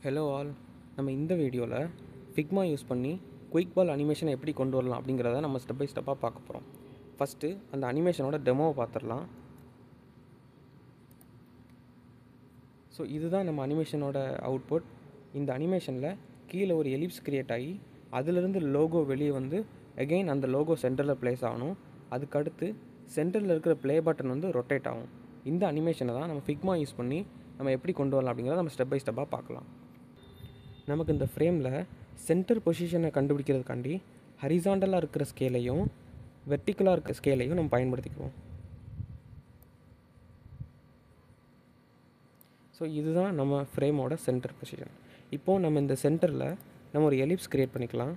Hello all. நம்ம இந்த வீடியோவில் ஃபிக்மா யூஸ் பண்ணி குயிக் பால் அனிமேஷனை எப்படி கொண்டு வரலாம் அப்படிங்கிறத நம்ம ஸ்டெப் பை ஸ்டெப்பாக பார்க்க போகிறோம். ஃபஸ்ட்டு அந்த அனிமேஷனோட டெமோவை பார்த்துடலாம். ஸோ இதுதான் நம்ம அனிமேஷனோட அவுட்புட். இந்த அனிமேஷனில் கீழே ஒரு எலிப்ஸ் க்ரியேட் ஆகி அதிலிருந்து லோகோ வெளியே வந்து அகெயின் அந்த லோகோ சென்டரில் ப்ளேஸ் ஆகணும். அதுக்கடுத்து சென்டரில் இருக்கிற ப்ளே பட்டன் வந்து ரொட்டேட் ஆகும். இந்த அனிமேஷனை தான் நம்ம ஃபிக்மா யூஸ் பண்ணி நம்ம எப்படி கொண்டு வரலாம் அப்படிங்கிறத நம்ம ஸ்டெப் பை ஸ்டெப்பாக பார்க்கலாம். நமக்கு இந்த ஃப்ரேமில் சென்டர் பொசிஷனை கண்டுபிடிக்கிறதுக்காண்டி ஹரிசாண்டலாக இருக்கிற ஸ்கேலையும் வெர்டிக்கலாக இருக்கிற ஸ்கேலையும் நம்ம பயன்படுத்திக்குவோம். ஸோ இதுதான் நம்ம ஃப்ரேமோட சென்டர் பொசிஷன். இப்போது நம்ம இந்த சென்டரில் நம்ம ஒரு எலிப்ஸ் க்ரியேட் பண்ணிக்கலாம்.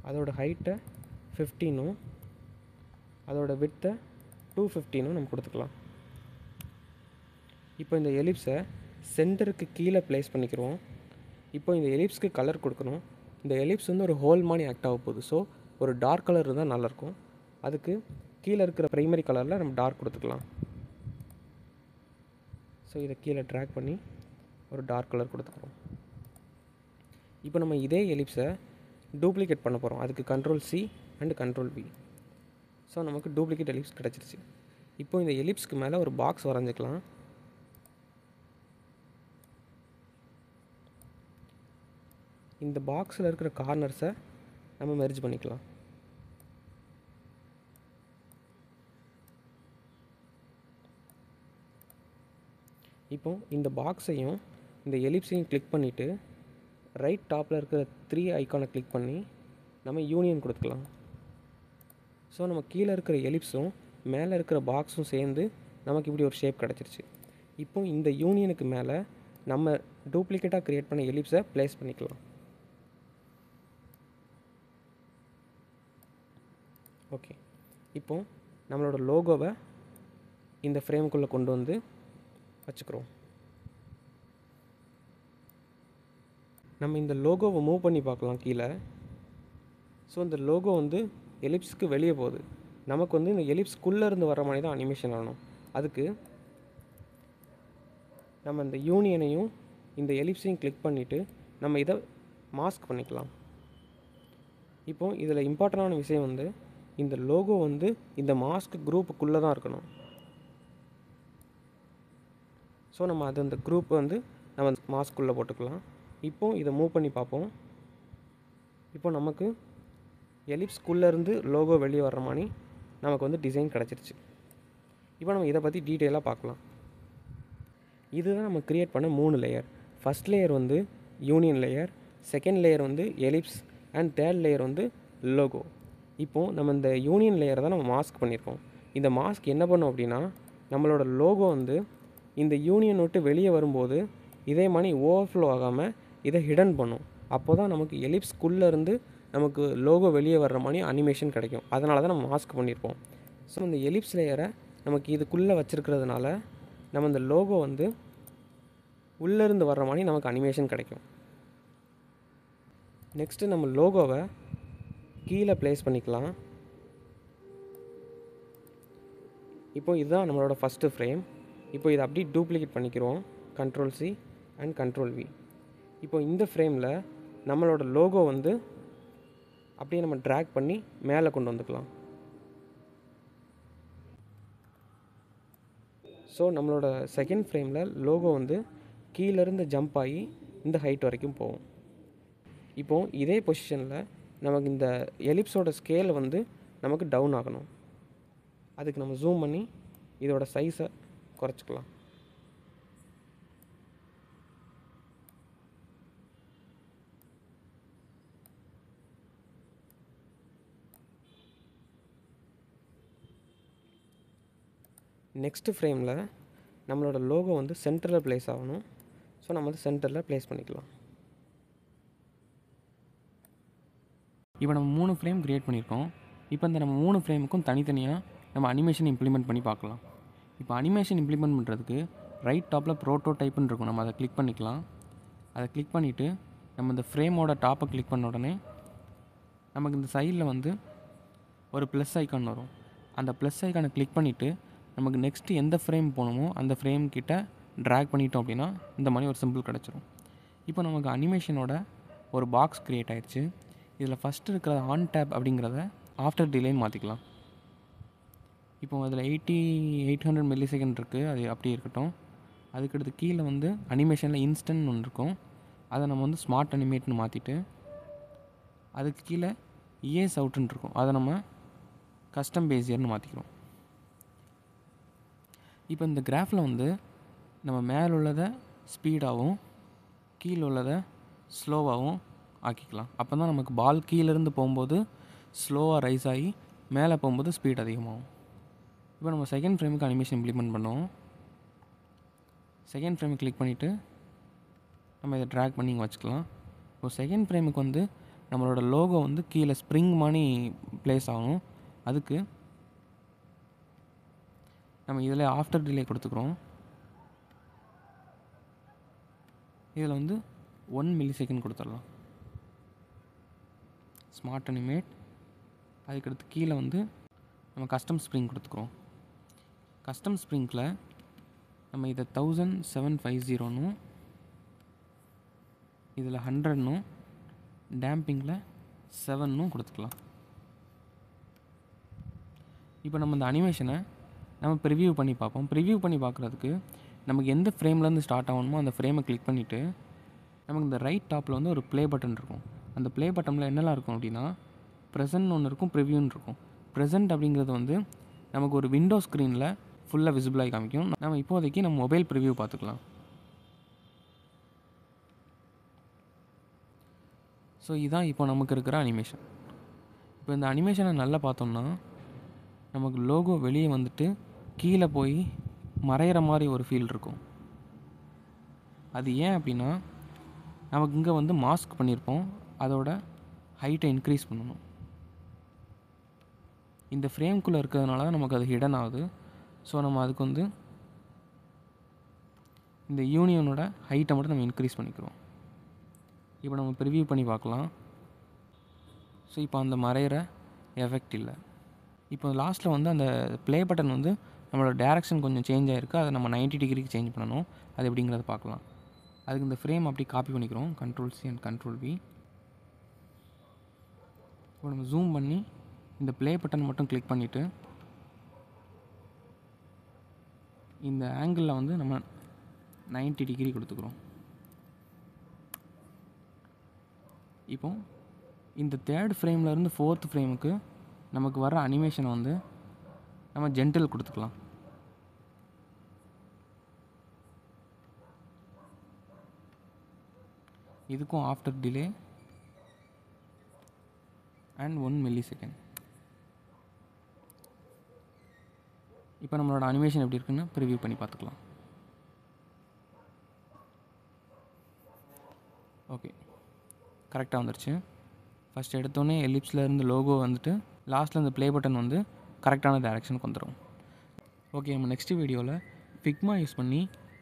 அதோட ஹைட்டை 15 அதோட விட்த்தை 215 நம்ம கொடுத்துக்கலாம். இப்போ இந்த எலிப்ஸை சென்டருக்கு கீழே ப்ளேஸ் பண்ணிக்கிறோம். இப்போ இந்த எலிப்ஸ்க்கு கலர் கொடுக்கணும். இந்த எலிப்ஸ் வந்து ஒரு ஹோல் மாதிரி ஆக்ட் ஆக போகுது. ஸோ ஒரு டார்க் கலர் இருந்தால் நல்லாயிருக்கும். அதுக்கு கீழே இருக்கிற ப்ரைமரி கலரில் நம்ம டார்க் கொடுத்துக்கலாம். ஸோ இதை கீழே ட்ராக் பண்ணி ஒரு டார்க் கலர் கொடுத்துக்கிறோம். இப்போ நம்ம இதே எலிப்ஸை டூப்ளிகேட் பண்ண போகிறோம். அதுக்கு Ctrl+C அண்ட் Ctrl+V. ஸோ நமக்கு டூப்ளிகேட் எலிப்ஸ் கிடச்சிருச்சு. இப்போ இந்த எலிப்ஸ்க்கு மேலே ஒரு பாக்ஸ் வரைஞ்சிக்கலாம். இந்த பாக்ஸில் இருக்கிற கார்னர்ஸை நம்ம மெர்ஜ் பண்ணிக்கலாம். இப்போ இந்த பாக்ஸையும் இந்த எலிப்ஸையும் கிளிக் பண்ணிவிட்டு ரைட் டாப்பில் இருக்கிற 3 ஐக்கானை கிளிக் பண்ணி நம்ம யூனியன் கொடுத்துக்கலாம். ஸோ நம்ம கீழே இருக்கிற எலிப்ஸும் மேலே இருக்கிற பாக்ஸும் சேர்ந்து நமக்கு இப்படி ஒரு ஷேப் கிடச்சிருச்சு. இப்போ இந்த யூனியனுக்கு மேலே நம்ம டூப்ளிகேட்டாக க்ரியேட் பண்ண எலிப்ஸை ப்ளேஸ் பண்ணிக்கலாம். ஓகே, இப்போ நம்மளோட லோகோவை இந்த ஃப்ரேமுக்குள்ளே கொண்டு வந்து வச்சுக்கிறோம். நம்ம இந்த லோகோவை மூவ் பண்ணி பார்க்கலாம் கீழே. ஸோ இந்த லோகோ வந்து எலிப்ஸ்க்கு வெளியே போகுது. நமக்கு வந்து இந்த எலிப்ஸ்குள்ளே இருந்து வர மாதிரி தான் அனிமேஷன் ஆகணும். அதுக்கு நம்ம இந்த யூனியனையும் இந்த எலிப்ஸையும் கிளிக் பண்ணிவிட்டு நம்ம இதை மாஸ்க் பண்ணிக்கலாம். இப்போ இதில் இம்பார்ட்டண்டான விஷயம் வந்து இந்த லோகோ வந்து இந்த மாஸ்க் குரூப்புக்குள்ளே தான் இருக்கணும். ஸோ நம்ம அது அந்த குரூப் வந்து நம்ம மாஸ்க்குள்ளே போட்டுக்கலாம். இப்போ இதை மூவ் பண்ணி பார்ப்போம். இப்போ நமக்கு எலிப்ஸ்குள்ளேருந்து லோகோ வெளியே வர்ற மாதிரி நமக்கு வந்து டிசைன் கிடச்சிருச்சு. இப்போ நம்ம இதை பற்றி டீட்டெயிலாக பார்க்கலாம். இதுதான் நம்ம க்ரியேட் பண்ண 3 லேயர். ஃபஸ்ட் லேயர் வந்து யூனியன் லேயர், செகண்ட் லேயர் வந்து எலிப்ஸ் அண்ட் தேர்ட் லேயர் வந்து லோகோ. இப்போது நம்ம இந்த யூனியன் லேயரை தான் நம்ம மாஸ்க் பண்ணியிருக்கோம். இந்த மாஸ்க் என்ன பண்ணும் அப்படின்னா நம்மளோட லோகோ வந்து இந்த யூனியன் விட்டு வெளியே வரும்போது இதே மாதிரி ஓவர்ஃப்ளோ ஆகாமல் இதை ஹிடன் பண்ணும். அப்போ தான் நமக்கு எலிப்ஸ்குள்ளேருந்து நமக்கு லோகோ வெளியே வர்ற மாதிரி அனிமேஷன் கிடைக்கும். அதனால தான் நம்ம மாஸ்க் பண்ணியிருப்போம். ஸோ இந்த எலிப்ஸ் லேயரை நமக்கு இதுக்குள்ளே வச்சுருக்கிறதுனால நம்ம இந்த லோகோ வந்து உள்ளேருந்து வர்ற மாதிரி நமக்கு அனிமேஷன் கிடைக்கும். நெக்ஸ்ட்டு நம்ம லோகோவை கீழே ப்ளேஸ் பண்ணிக்கலாம். இப்போ இதுதான் நம்மளோட ஃபஸ்ட்டு ஃப்ரேம். இப்போ இதை அப்படியே டூப்ளிகேட் பண்ணிக்கிறோம். Ctrl+C and Ctrl+V. இப்போ இந்த ஃப்ரேமில் நம்மளோட லோகோ வந்து அப்படியே நம்ம ட்ராக் பண்ணி மேலே கொண்டு வந்துக்கலாம். ஸோ நம்மளோட செகண்ட் ஃப்ரேமில் லோகோ வந்து கீழேருந்து ஜம்ப் ஆகி இந்த ஹைட் வரைக்கும் போகும். இப்போது இதே பொசிஷனில் நமக்கு இந்த எலிப்ஸோட ஸ்கேலை வந்து நமக்கு டவுன் ஆகணும். அதுக்கு நம்ம ஜூம் பண்ணி இதோட சைஸை குறைச்சிக்கலாம். நெக்ஸ்ட் ஃப்ரேமில் நம்மளோட லோகோ வந்து சென்டரில் ப்ளேஸ் ஆகணும். ஸோ நம்ம வந்து சென்டரில் ப்ளேஸ் பண்ணிக்கலாம். இப்போ நம்ம 3 ஃப்ரேம் க்ரியேட் பண்ணியிருக்கோம். இப்போ இந்த நம்ம 3 ஃப்ரேமுக்கும் தனித்தனியாக நம்ம அனிமேஷன் இம்ப்ளிமெண்ட் பண்ணி பார்க்கலாம். இப்போ அனிமேஷன் இம்ப்ளிமெண்ட் பண்ணுறதுக்கு ரைட் டாப்பில் ப்ரோட்டோடைப்னு இருக்கும். நம்ம அதை கிளிக் பண்ணிக்கலாம். அதை கிளிக் பண்ணிவிட்டு நம்ம இந்த ஃப்ரேமோட டாப்பை கிளிக் பண்ண உடனே நமக்கு இந்த சைடில் வந்து ஒரு ப்ளஸ் ஐக்கான் வரும். அந்த ப்ளஸ் ஐக்கானை கிளிக் பண்ணிவிட்டு நமக்கு நெக்ஸ்ட்டு எந்த ஃப்ரேம் போகணுமோ அந்த ஃப்ரேம் கிட்ட ட்ராக் பண்ணிட்டோம் அப்படின்னா இந்த மாதிரி ஒரு சிம்பிள் கிடச்சிரும். இப்போ நமக்கு அனிமேஷனோட ஒரு பாக்ஸ் க்ரியேட் ஆயிடுச்சு. இதில் ஃபஸ்ட்டு இருக்கிற ஆன் டேப் அப்படிங்கிறத ஆஃப்டர் டிலேன்னு மாற்றிக்கலாம். இப்போ அதில் 800 மில்லி செகண்ட் இருக்குது, அது அப்படியே இருக்கட்டும். அதுக்கடுத்து கீழே வந்து அனிமேஷனில் இன்ஸ்டன்ட் ஒன்று இருக்கும், அதை நம்ம வந்து ஸ்மார்ட் அனிமேட்னு மாற்றிட்டு அதுக்கு கீழே இஎஸ் அவுட்டுன்னு இருக்கும், அதை நம்ம கஸ்டம் பேசியர்னு மாற்றிக்கிறோம். இப்போ இந்த கிராஃபில் வந்து நம்ம மேலே உள்ளதை ஸ்பீடாகவும் கீழே உள்ளதை ஸ்லோவாகவும் ஆக்கிக்கலாம். அப்போ தான் நமக்கு பால் கீழேருந்து போகும்போது ஸ்லோவாக ரைஸ் ஆகி மேலே போகும்போது ஸ்பீட் அதிகமாகும். இப்போ நம்ம செகண்ட் ஃப்ரேமுக்கு அனிமேஷன் இம்ப்ளிமெண்ட் பண்ணுவோம். செகண்ட் ஃப்ரேமை கிளிக் பண்ணிவிட்டு நம்ம இதை ட்ராக் பண்ணி இங்கே வச்சுக்கலாம். இப்போ செகண்ட் ஃப்ரேமுக்கு வந்து நம்மளோட லோகோ வந்து கீழே ஸ்ப்ரிங் மாதிரி ப்ளேஸ் ஆகும். அதுக்கு நம்ம இதில் ஆஃப்டர் டிலே கொடுத்துக்கிறோம். இதில் வந்து 1 மில்லி செகண்ட் கொடுத்துடலாம். ஸ்மார்ட் அனிமேட், அதுக்கடுத்து கீழே வந்து நம்ம கஸ்டம் ஸ்ப்ரிங் கொடுத்துக்கிறோம். கஸ்டம் ஸ்ப்ரிங்கில் நம்ம இதை 1750னும் இதில் 100னும் டேம்பிங்கில் 7னும் கொடுத்துக்கலாம். இப்போ நம்ம இந்த அனிமேஷனை நம்ம ப்ரிவியூ பண்ணி பார்ப்போம். ப்ரிவியூ பண்ணி பார்க்குறதுக்கு நமக்கு எந்த ஃப்ரேம்லேருந்து ஸ்டார்ட் ஆகணுமோ அந்த ஃப்ரேமை கிளிக் பண்ணிவிட்டு நமக்கு இந்த ரைட் டாப்பில் வந்து ஒரு ப்ளே பட்டன் இருக்கும். அந்த ப்ளே பட்டனில் என்னெல்லாம் இருக்கும் அப்படின்னா ப்ரெசென்ட்னு ஒன்று இருக்கும், ப்ரிவியூன்னு இருக்கும். ப்ரெசென்ட் அப்படிங்கிறது வந்து நமக்கு ஒரு விண்டோ ஸ்க்ரீனில் ஃபுல்லாக விசிபிளாகி காமிக்கும். நம்ம இப்போதைக்கு நம்ம மொபைல் ப்ரிவியூ பார்த்துக்கலாம். ஸோ இதுதான் இப்போ நமக்கு இருக்கிற அனிமேஷன். இப்போ இந்த அனிமேஷனை நல்லா பார்த்தோம்னா நமக்கு லோகோ வெளியே வந்துட்டு கீழே போய் மறையிற மாதிரி ஒரு ஃபீல் இருக்கும். அது ஏன் அப்படின்னா நமக்கு இங்கே வந்து மாஸ்க் பண்ணியிருப்போம், அதோட ஹைட்டை இன்க்ரீஸ் பண்ணணும். இந்த ஃப்ரேம்குள்ளே இருக்கிறதுனால தான் நமக்கு அது ஹிடன் ஆகுது. ஸோ நம்ம அதுக்கு வந்து இந்த யூனியனோட ஹைட்டை மட்டும் நம்ம இன்க்ரீஸ் பண்ணிக்கிறோம். இப்போ நம்ம ப்ரிவியூ பண்ணி பார்க்கலாம். ஸோ இப்போ அந்த மறையிற எஃபெக்ட் இல்லை. இப்போ லாஸ்ட்டில் வந்து அந்த ப்ளே பட்டன் வந்து நம்மளோட டேரெக்ஷன் கொஞ்சம் சேஞ்ச் ஆகிருக்கு, அதை நம்ம 90 டிகிரிக்கு சேஞ்ச் பண்ணணும். அது எப்படிங்கிறத பார்க்கலாம். அதுக்கு இந்த ஃப்ரேம் அப்படி காப்பி பண்ணிக்கிறோம், Ctrl+C and Ctrl+V. இப்போ நம்ம ஜூம் பண்ணி இந்த ப்ளே பட்டன் மட்டும் கிளிக் பண்ணிவிட்டு இந்த ஆங்கிளில் வந்து நம்ம 90 டிகிரி கொடுத்துக்கிறோம். இப்போ இந்த தேர்ட் ஃப்ரேம்லேருந்து ஃபோர்த் ஃப்ரேமுக்கு நமக்கு வர அனிமேஷனை வந்து நம்ம ஜென்டில் கொடுத்துக்கலாம். இதுக்கும் after delay and 1 milli second. இப்போ நம்மளோட அனிமேஷன் எப்படி இருக்குன்னு ப்ரிவியூ பண்ணி பார்த்துக்கலாம். ஓகே, கரெக்டாக வந்துருச்சு. ஃபஸ்ட் எடுத்தோடனே எலிப்ஸில் இருந்து லோகோ வந்துட்டு லாஸ்ட்டில் இந்த ப்ளே பட்டன் வந்து கரெக்டான டைரெக்ஷனுக்கு வந்துடும். ஓகே, நம்ம நெக்ஸ்ட் வீடியோவில் ஃபிக்மா யூஸ் பண்ணி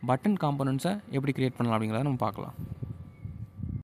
பட்டன் காம்போனன்ட்ஸை எப்படி க்ரியேட் பண்ணலாம் அப்படிங்கிறத நம்ம பார்க்கலாம்.